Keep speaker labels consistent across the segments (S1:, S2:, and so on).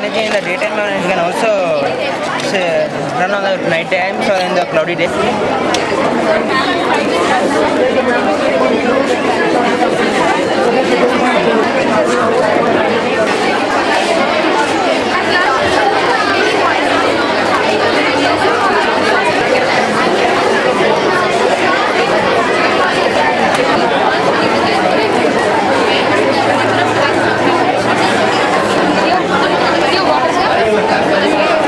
S1: energy in the daytime and you can also run on the night times or in the cloudy days.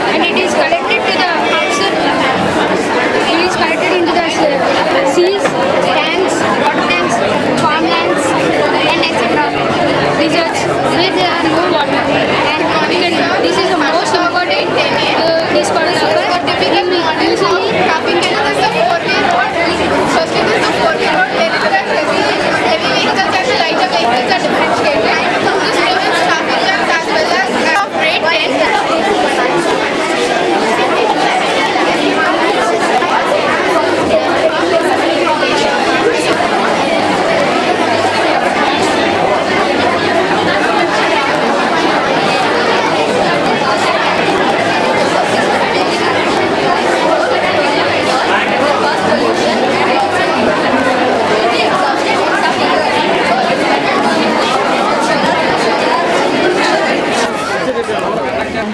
S2: And it is collected to the outside. It is collected into the seas, tanks, water tanks, farmlands, and etc. Deserts where there are no water. And this is the most important. This called usually
S3: Traffic is a four-way road. Firstly, this is a four-way road. There is a heavy vehicles and lighter vehicles are differentiated. This prevents traffic jams as well as of rate 10.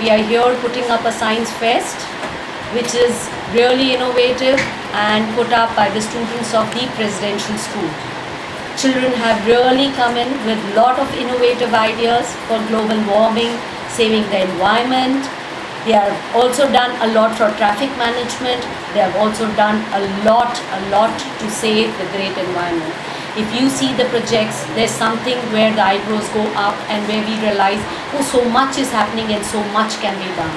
S4: We are here putting up a science fest which is really innovative and put up by the students of the Presidential School. Children have really come in with lot of innovative ideas for global warming, saving the environment. They have also done a lot for traffic management. They have also done a lot to save the great environment. If you see the projects, there's something where the eyebrows go up and where we realize, oh, so much is happening and so much can be done.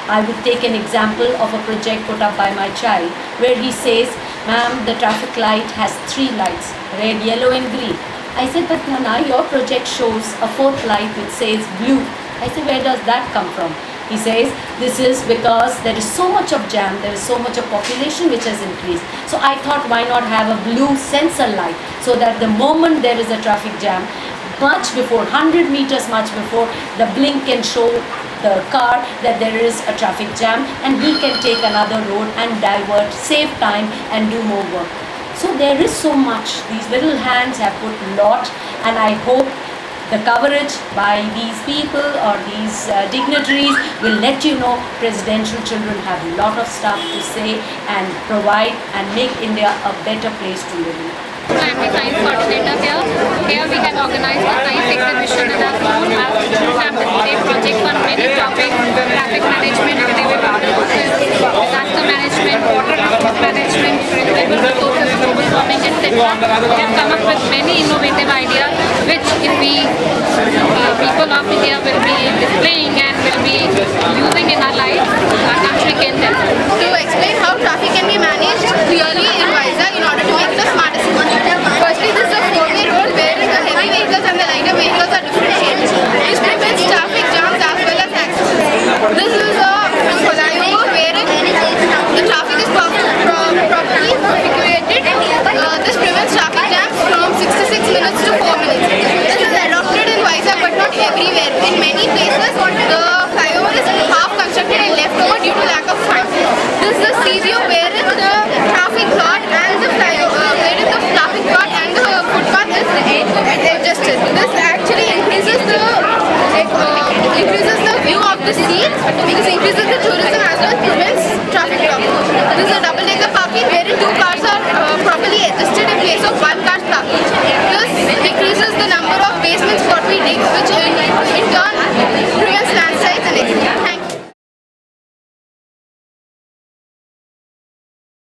S4: I would take an example of a project put up by my child where he says, ma'am, the traffic light has 3 lights, red, yellow and green. I said, but Nana, your project shows a 4th light which says blue. I said, where does that come from? He says, this is because there is so much of jam, there is so much of population which has increased. So I thought, why not have a blue sensor light so that the moment there is a traffic jam, much before, 100 meters much before, the blink can show the car that there is a traffic jam and he can take another road and divert, save time and do more work. So there is so much. These little hands have put a lot, and I hope the coverage by these people or these dignitaries will let you know presidential children have a lot of stuff to say and provide and make India a better place to live in.
S2: I am the science coordinator here. Here we have organized a science exhibition in our school. Our students have displayed projects on many topics: traffic management, renewable resources, disaster management, water resource management, renewable resources, global warming, etc. We have come up with many innovative ideas which if we people of India will be displaying and will be using in our lives, our country can help.
S3: To explain how traffic can be managed